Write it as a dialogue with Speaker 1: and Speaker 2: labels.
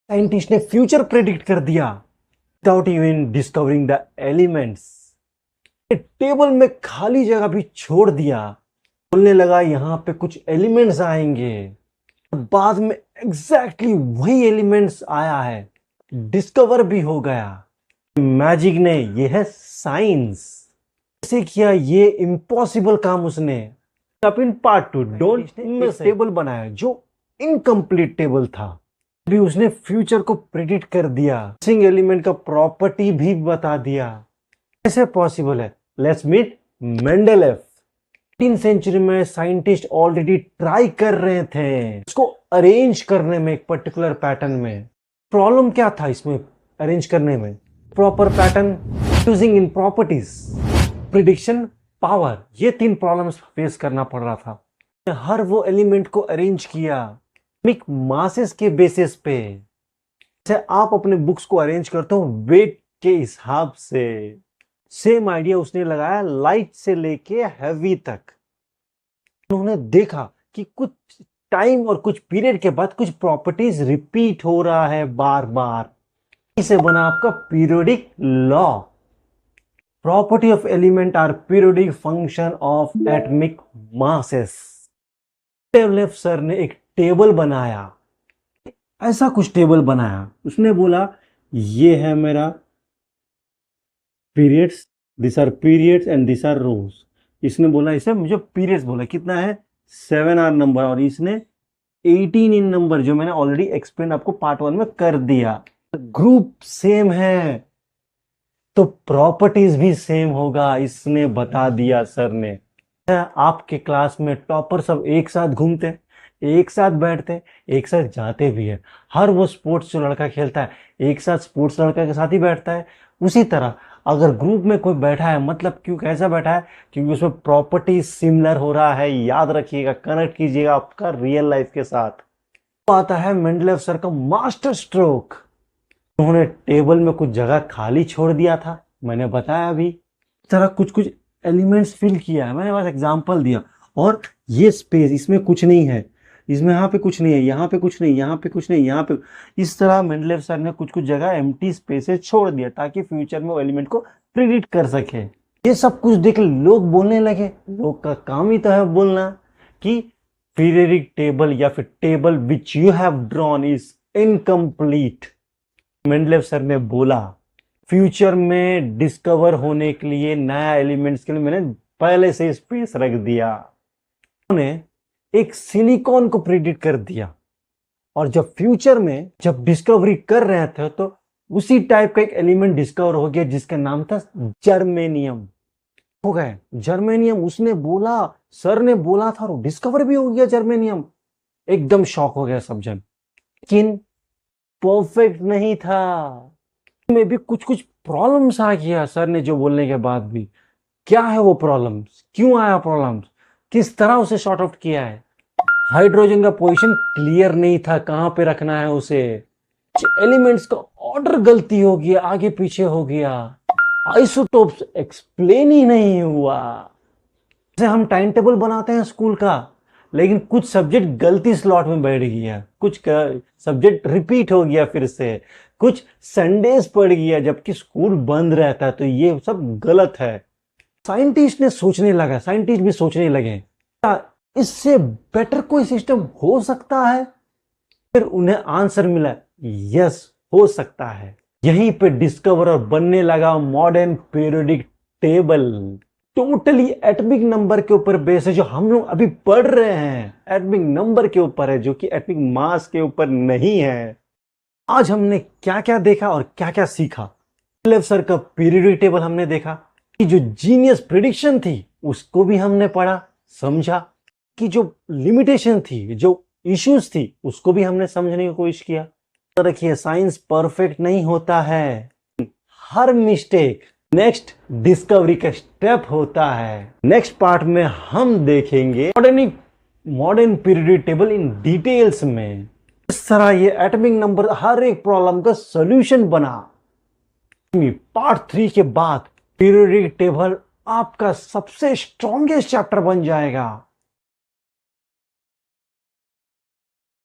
Speaker 1: Scientist ने future predict कर दिया without even discovering the elements. Table में खाली जगह भी छोड़ दिया, बोलने लगा यहाँ पे कुछ एलिमेंट्स आएंगे। बाद में एग्जैक्टली वही एलिमेंट्स आया है, डिस्कवर भी हो गया। मैजिक ने, ये है साइंस। कैसे किया ये इम्पॉसिबल काम उसने। अब in part 2 don't miss table बनाया जो इनकम्प्लीट टेबल था। अभी उसने फ्यूचर को प्रेडिक्ट कर दिया, मिसिंग एलिमेंट का प्रॉपर्टी भी बता दिया। कैसे पॉसिबल है? Let's meet Mendeleev. 18वीं सेंचुरी में साइंटिस्ट ऑलरेडी ट्राई कर रहे थे उसको अरेंज करने में एक पर्टिकुलर पैटर्न में। प्रॉब्लम क्या था इसमें अरेंज करने में? Proper pattern, using in properties, prediction, power, ये 3 प्रॉब्लम्स फेस करना पड़ रहा था। हर वो एलिमेंट को अरेंज किया एटॉमिक मासेस के बेसिस पे। जैसे आप अपने बुक्स को अरेंज करते हो वेट के हिसाब से, सेम आइडिया उसने लगाया लाइट से लेके हैवी तक। उन्होंने देखा कि कुछ टाइम और कुछ पीरियड के बाद कुछ प्रॉपर्टीज रिपीट हो रहा है बार बार। इसे बना आपका periodic law. Property of element are periodic function of atomic masses. Mendeleev sir ने एक टेबल बनाया, ऐसा कुछ टेबल बनाया। उसने बोला ये है मेरा periods, this are periods and this are rows. इसने बोला, इसे मुझे पीरियड्स बोला, कितना है 7 आर नंबर, और इसने 18 इन नंबर, जो मैंने ऑलरेडी एक्सप्लेन आपको पार्ट 1 में कर दिया। ग्रुप सेम है तो प्रॉपर्टीज भी सेम होगा, इसने बता दिया सर ने। आपके क्लास में टॉपर सब एक साथ घूमते, एक साथ बैठते, एक साथ जाते भी है। हर वो स्पोर्ट्स जो लड़का खेलता है एक साथ स्पोर्ट्स लड़का के साथ ही बैठता है। उसी तरह अगर ग्रुप में कोई बैठा है, मतलब क्यों कैसा बैठा है? क्योंकि उसमें प्रॉपर्टी सिमिलर हो रहा है। याद रखिएगा, कनेक्ट कीजिएगा आपका रियल लाइफ के साथ। तो आता है मेंडलेव सर का मास्टर स्ट्रोक। उन्होंने टेबल में कुछ जगह खाली छोड़ दिया था, मैंने बताया अभी। इस तरह कुछ कुछ एलिमेंट्स फिल किया है, मैंने बस एग्जांपल दिया। और ये स्पेस, इसमें कुछ नहीं है, इसमें यहाँ पे कुछ नहीं है, यहाँ पे कुछ नहीं, यहाँ पे कुछ नहीं, यहाँ पे। इस तरह मेंडलेव सर ने कुछ कुछ जगह एम्प्टी स्पेसेस छोड़ दिया ताकि फ्यूचर में वो एलिमेंट को प्रिडिक्ट कर सके। ये सब कुछ देख लोग बोलने लगे, लोग का काम ही तो है बोलना कि पीरियोडिक टेबल या फिर table which you have drawn is incomplete. Mendeleev sir ने बोला फ्यूचर में डिस्कवर होने के लिए नया एलिमेंट्स के लिए मैंने पहले से स्पेस रख दिया। उन्होंने एक सिलिकॉन को प्रेडिक्ट कर दिया, और जब फ्यूचर में जब डिस्कवरी कर रहे थे तो उसी टाइप का एक एलिमेंट डिस्कवर हो गया जिसका नाम था जर्मेनियम। हो गए जर्मेनियम, उसने बोला, सर ने बोला था और डिस्कवर भी हो गया जर्मेनियम। एकदम शॉक हो गया सब जन। लेकिन परफेक्ट नहीं था, में भी कुछ कुछ प्रॉब्लम्स आ गया सर ने जो बोलने के बाद भी। क्या है वो प्रॉब्लम्स, क्यों आया प्रॉब्लम्स, किस तरह उसे सॉर्ट आउट किया है? हाइड्रोजन का पोजीशन क्लियर नहीं था, कहां पे रखना है उसे। एलिमेंट्स का ऑर्डर गलती हो गया, आगे पीछे हो गया। आइसोटोप्स एक्सप्लेन ही नहीं हुआ। जैसे हम टाइम टेबल बनाते हैं स्कूल का, लेकिन कुछ सब्जेक्ट गलती स्लॉट में बैठ गया, कुछ सब्जेक्ट रिपीट हो गया फिर से, कुछ संडेज पड़ गया जबकि स्कूल बंद रहता है, तो ये सब गलत है। साइंटिस्ट ने सोचने लगा, साइंटिस्ट भी सोचने लगे इससे बेटर कोई सिस्टम हो सकता है? फिर उन्हें आंसर मिला, यस हो सकता है। यहीं पे डिस्कवर और बनने लगा modern periodic table. Totally atomic number के ऊपर बेस है, जो हम लोग अभी पढ़ रहे हैं एटॉमिक नंबर के ऊपर है, जो कि एटॉमिक मास के ऊपर नहीं है। आज हमने क्या क्या देखा और क्या क्या सीखा। मेंडलेव सर का पीरियोडिक टेबल हमने देखा, कि जो जीनियस प्रेडिक्शन थी उसको भी हमने पढ़ा समझा, कि जो लिमिटेशन थी, जो इश्यूज थी उसको भी हमने समझने की कोशिश किया। तो रखिए, साइंस परफेक्ट नहीं होता है, हर मिस्टेक नेक्स्ट डिस्कवरी का स्टेप होता है। नेक्स्ट पार्ट में हम देखेंगे modern periodic table in details में। इस तरह ये एटॉमिक नंबर हर एक प्रॉब्लम का सॉल्यूशन बना। पार्ट 3 के बाद पीरियोडिक टेबल आपका सबसे स्ट्रॉन्गेस्ट चैप्टर बन जाएगा।